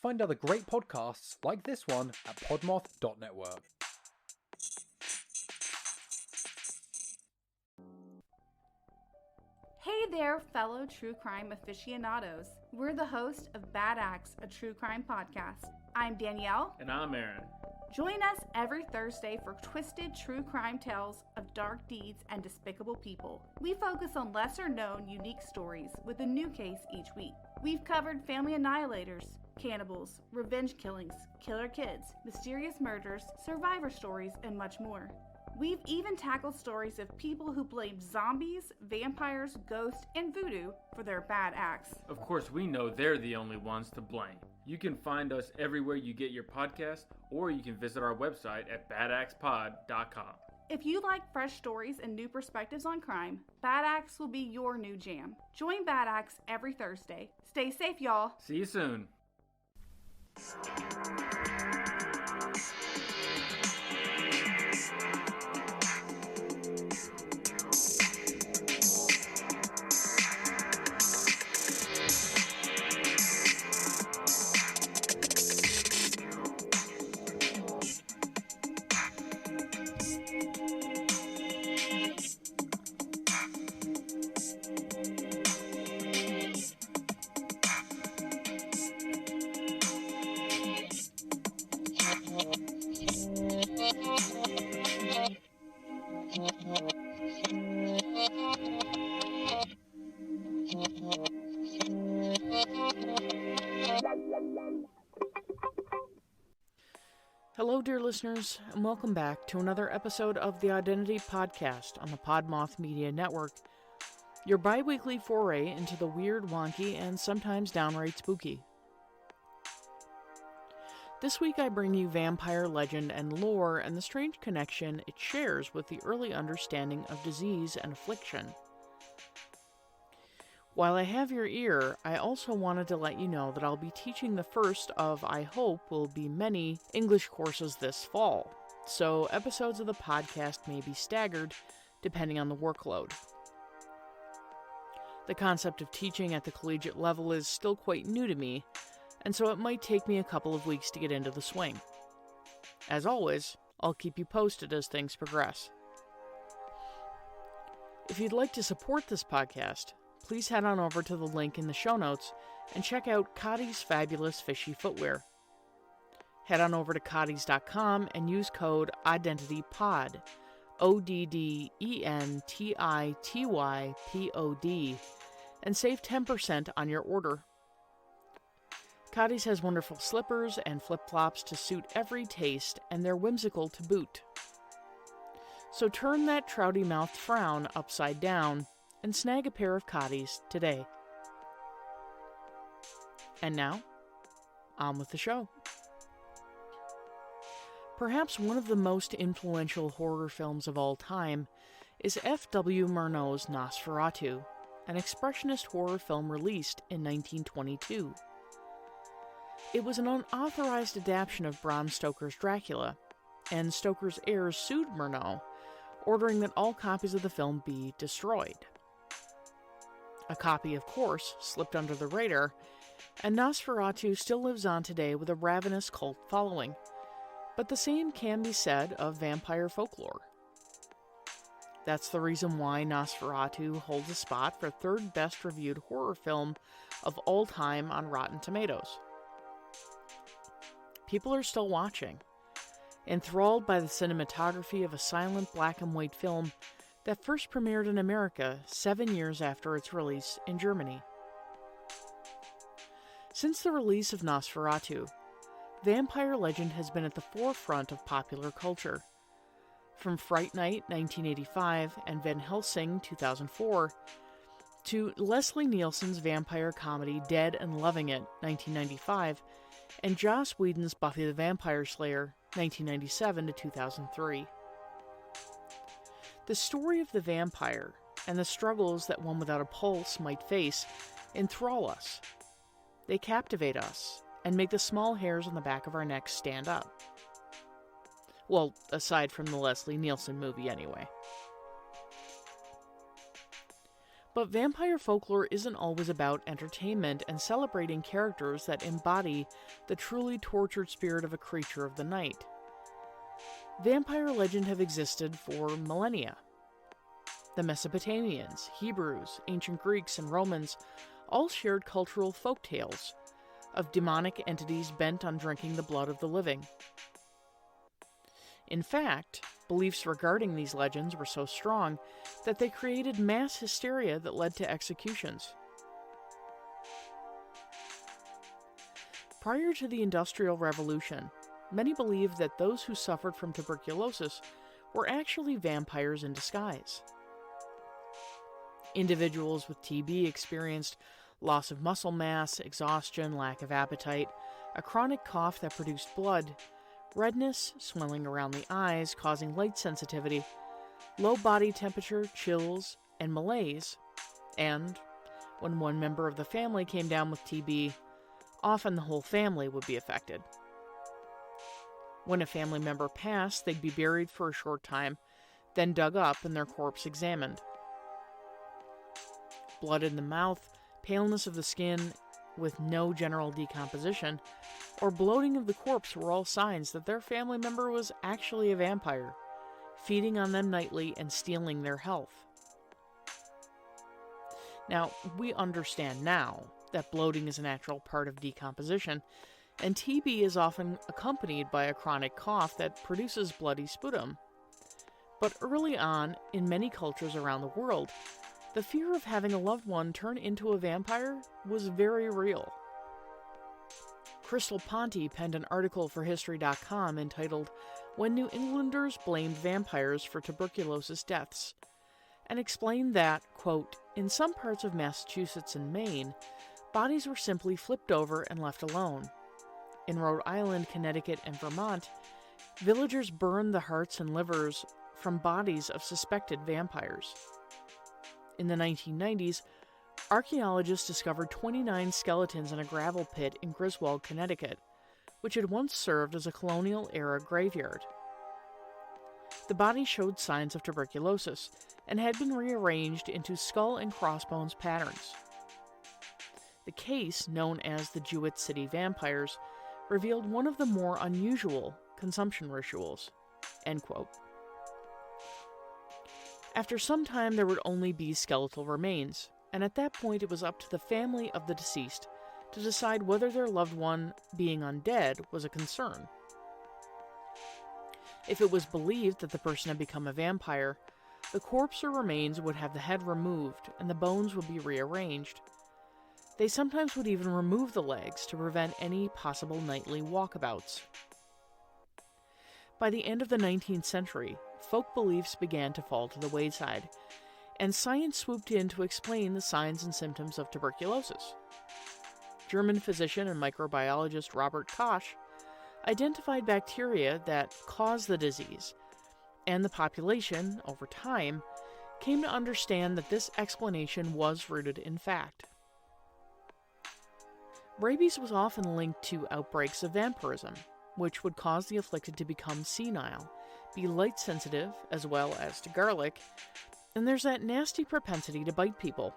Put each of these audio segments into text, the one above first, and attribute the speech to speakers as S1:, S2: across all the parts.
S1: Find other great podcasts like this one at PodMoth.network.
S2: Hey there, fellow true crime aficionados. We're the host of Bad Acts, a true crime podcast. I'm Danielle.
S3: And I'm Aaron.
S2: Join us every Thursday for twisted true crime tales of dark deeds and despicable people. We focus on lesser-known, unique stories with a new case each week. We've covered family annihilators, cannibals, revenge killings, killer kids, mysterious murders, survivor stories, and much more. We've even tackled stories of people who blame zombies, vampires, ghosts, and voodoo for their bad acts.
S3: Of course, we know they're the only ones to blame. You can find us everywhere you get your podcast, or you can visit our website at badactspod.com.
S2: If you like fresh stories and new perspectives on crime, Bad Acts will be your new jam. Join Bad Acts every Thursday. Stay safe, y'all.
S3: See you soon.
S4: Hello, dear listeners, and welcome back to another episode of the ODDentity Podcast on the PodMoth Media Network, your bi-weekly foray into the weird, wonky, and sometimes downright spooky. This week I bring you vampire legend and lore and the strange connection it shares with the early understanding of disease and affliction. While I have your ear, I also wanted to let you know that I'll be teaching the first of, I hope, will be many English courses this fall, so episodes of the podcast may be staggered depending on the workload. The concept of teaching at the collegiate level is still quite new to me, and so it might take me a couple of weeks to get into the swing. As always, I'll keep you posted as things progress. If you'd like to support this podcast, please head on over to the link in the show notes and check out Cotty's fabulous fishy footwear. Head on over to cottys.com and use code ODDentityPod, ODDentity_POD, and save 10% on your order. Cotty's has wonderful slippers and flip-flops to suit every taste, and they're whimsical to boot. So turn that trouty-mouthed frown upside down and snag a pair of Cotty's today. And now, on with the show. Perhaps one of the most influential horror films of all time is F.W. Murnau's Nosferatu, an expressionist horror film released in 1922. It was an unauthorized adaptation of Bram Stoker's Dracula, and Stoker's heirs sued Murnau, ordering that all copies of the film be destroyed. A copy, of course, slipped under the radar, and Nosferatu still lives on today with a ravenous cult following. But the same can be said of vampire folklore. That's the reason why Nosferatu holds a spot for third best reviewed horror film of all time on Rotten Tomatoes. People are still watching, enthralled by the cinematography of a silent black and white film that first premiered in America 7 years after its release in Germany. Since the release of Nosferatu, vampire legend has been at the forefront of popular culture. From Fright Night 1985 and Van Helsing 2004, to Leslie Nielsen's vampire comedy Dead and Loving It 1995, and Joss Whedon's Buffy the Vampire Slayer 1997 to 2003. The story of the vampire and the struggles that one without a pulse might face enthrall us. They captivate us and make the small hairs on the back of our necks stand up. Well, aside from the Leslie Nielsen movie anyway. But vampire folklore isn't always about entertainment and celebrating characters that embody the truly tortured spirit of a creature of the night. Vampire legends have existed for millennia. The Mesopotamians, Hebrews, ancient Greeks, and Romans all shared cultural folk tales of demonic entities bent on drinking the blood of the living. In fact, beliefs regarding these legends were so strong that they created mass hysteria that led to executions. Prior to the Industrial Revolution, many believed that those who suffered from tuberculosis were actually vampires in disguise. Individuals with TB experienced loss of muscle mass, exhaustion, lack of appetite, a chronic cough that produced blood, redness, swelling around the eyes causing light sensitivity, low body temperature, chills, and malaise, and, when one member of the family came down with TB, often the whole family would be affected. When a family member passed, they'd be buried for a short time, then dug up and their corpse examined. Blood in the mouth, paleness of the skin with no general decomposition, or bloating of the corpse were all signs that their family member was actually a vampire, feeding on them nightly and stealing their health. Now, we understand now that bloating is a natural part of decomposition, and TB is often accompanied by a chronic cough that produces bloody sputum. But early on, in many cultures around the world, the fear of having a loved one turn into a vampire was very real. Crystal Ponte penned an article for History.com entitled "When New Englanders Blamed Vampires for Tuberculosis Deaths," and explained that, quote, in some parts of Massachusetts and Maine, bodies were simply flipped over and left alone. In Rhode Island, Connecticut, and Vermont, villagers burned the hearts and livers from bodies of suspected vampires. In the 1990s, archaeologists discovered 29 skeletons in a gravel pit in Griswold, Connecticut, which had once served as a colonial-era graveyard. The bodies showed signs of tuberculosis and had been rearranged into skull and crossbones patterns. The case, known as the Jewett City Vampires, revealed one of the more unusual consumption rituals. End quote. After some time, there would only be skeletal remains, and at that point it was up to the family of the deceased to decide whether their loved one being undead was a concern. If it was believed that the person had become a vampire, the corpse or remains would have the head removed and the bones would be rearranged. They sometimes would even remove the legs to prevent any possible nightly walkabouts. By the end of the 19th century, folk beliefs began to fall to the wayside, and science swooped in to explain the signs and symptoms of tuberculosis. German physician and microbiologist Robert Koch identified bacteria that cause the disease, and the population, over time, came to understand that this explanation was rooted in fact. Rabies was often linked to outbreaks of vampirism, which would cause the afflicted to become senile, be light-sensitive as well as to garlic, and there's that nasty propensity to bite people.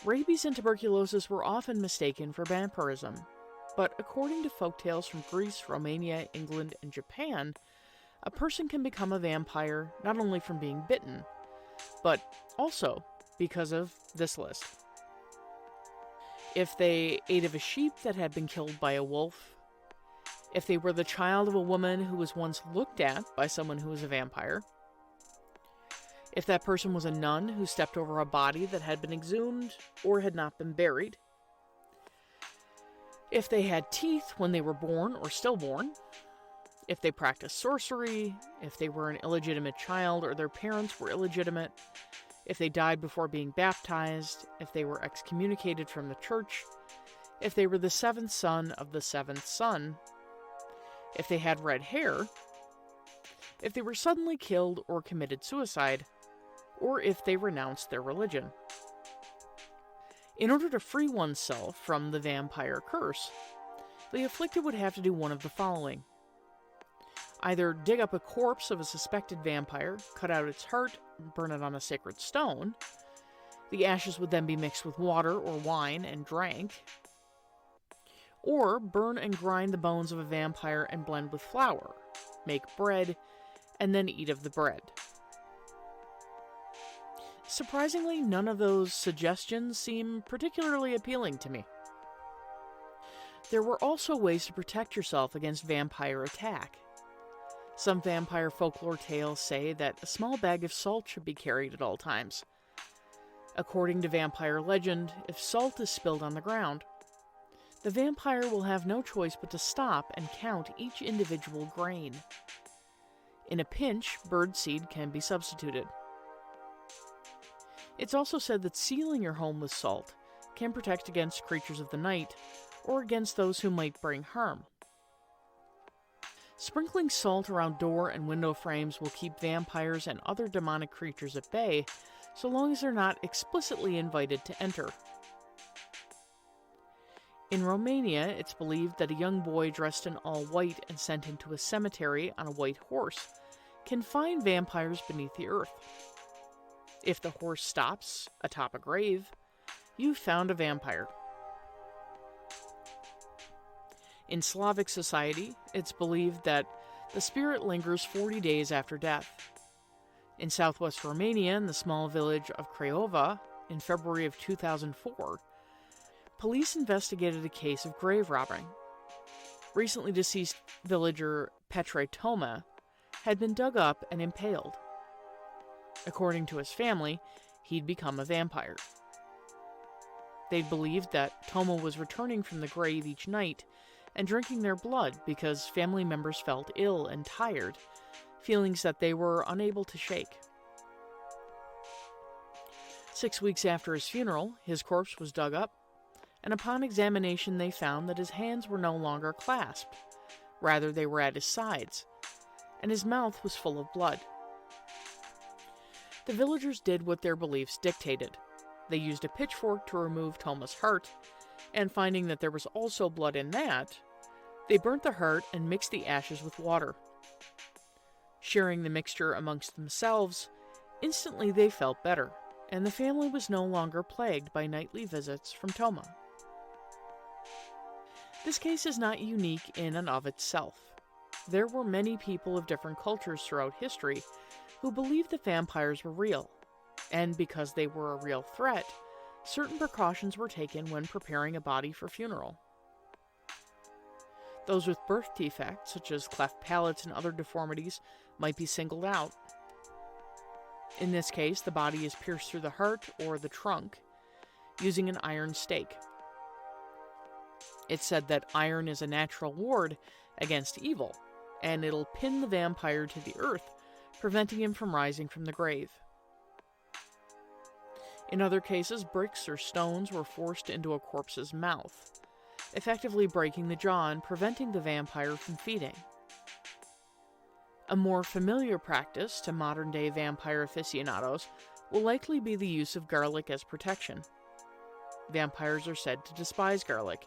S4: Rabies and tuberculosis were often mistaken for vampirism, but according to folktales from Greece, Romania, England, and Japan, a person can become a vampire not only from being bitten, but also because of this list. If they ate of a sheep that had been killed by a wolf, if they were the child of a woman who was once looked at by someone who was a vampire, if that person was a nun who stepped over a body that had been exhumed or had not been buried, if they had teeth when they were born or stillborn, if they practiced sorcery, if they were an illegitimate child or their parents were illegitimate, if they died before being baptized, if they were excommunicated from the church, if they were the seventh son of the seventh son, if they had red hair, if they were suddenly killed or committed suicide, or if they renounced their religion. In order to free oneself from the vampire curse, the afflicted would have to do one of the following: Either dig up a corpse of a suspected vampire, cut out its heart, and burn it on a sacred stone. The ashes would then be mixed with water or wine and drank. Or burn and grind the bones of a vampire and blend with flour, make bread, and then eat of the bread. Surprisingly, none of those suggestions seem particularly appealing to me. There were also ways to protect yourself against vampire attack. Some vampire folklore tales say that a small bag of salt should be carried at all times. According to vampire legend, if salt is spilled on the ground, the vampire will have no choice but to stop and count each individual grain. In a pinch, birdseed can be substituted. It's also said that sealing your home with salt can protect against creatures of the night or against those who might bring harm. Sprinkling salt around door and window frames will keep vampires and other demonic creatures at bay, so long as they're not explicitly invited to enter. In Romania, it's believed that a young boy dressed in all white and sent into a cemetery on a white horse can find vampires beneath the earth. If the horse stops atop a grave, you've found a vampire. In Slavic society, it's believed that the spirit lingers 40 days after death. In southwest Romania, in the small village of Craiova, in February of 2004, police investigated a case of grave robbing. Recently deceased villager Petre Toma had been dug up and impaled. According to his family, he'd become a vampire. They believed that Toma was returning from the grave each night and drinking their blood because family members felt ill and tired, feelings that they were unable to shake. 6 weeks after his funeral, his corpse was dug up, and upon examination they found that his hands were no longer clasped. Rather, they were at his sides, and his mouth was full of blood. The villagers did what their beliefs dictated. They used a pitchfork to remove Toma's heart, and finding that there was also blood in that, they burnt the heart and mixed the ashes with water. Sharing the mixture amongst themselves, instantly they felt better, and the family was no longer plagued by nightly visits from Toma. This case is not unique in and of itself. There were many people of different cultures throughout history who believed that vampires were real, and because they were a real threat, certain precautions were taken when preparing a body for funeral. Those with birth defects, such as cleft palates and other deformities, might be singled out. In this case, the body is pierced through the heart or the trunk using an iron stake. It's said that iron is a natural ward against evil, and it'll pin the vampire to the earth, preventing him from rising from the grave. In other cases, bricks or stones were forced into a corpse's mouth, effectively breaking the jaw and preventing the vampire from feeding. A more familiar practice to modern-day vampire aficionados will likely be the use of garlic as protection. Vampires are said to despise garlic,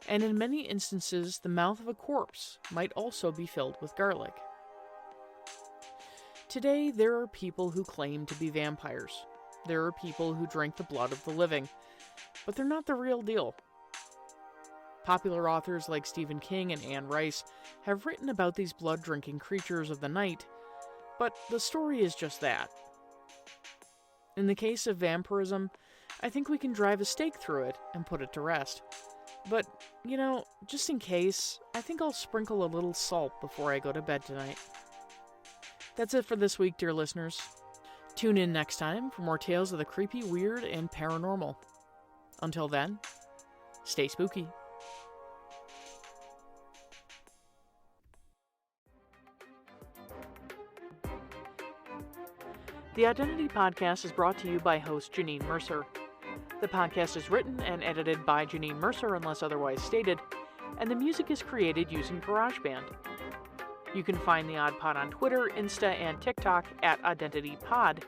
S4: and in many instances, the mouth of a corpse might also be filled with garlic. Today, there are people who claim to be vampires. There are people who drink the blood of the living, but they're not the real deal. Popular authors like Stephen King and Anne Rice have written about these blood-drinking creatures of the night, but the story is just that. In the case of vampirism, I think we can drive a stake through it and put it to rest. But, just in case, I think I'll sprinkle a little salt before I go to bed tonight. That's it for this week, dear listeners. Tune in next time for more tales of the creepy, weird, and paranormal. Until then, stay spooky. The Identity Podcast is brought to you by host Janine Mercer. The podcast is written and edited by Janine Mercer unless otherwise stated, and the music is created using GarageBand. You can find the Odd Pod on Twitter, Insta, and TikTok at Identity Pod,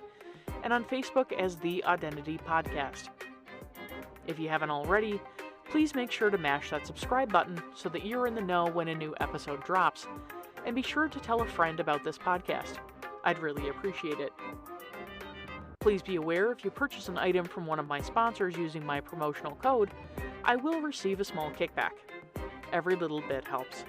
S4: and on Facebook as The Identity Podcast. If you haven't already, please make sure to mash that subscribe button so that you're in the know when a new episode drops, and be sure to tell a friend about this podcast. I'd really appreciate it. Please be aware if you purchase an item from one of my sponsors using my promotional code, I will receive a small kickback. Every little bit helps.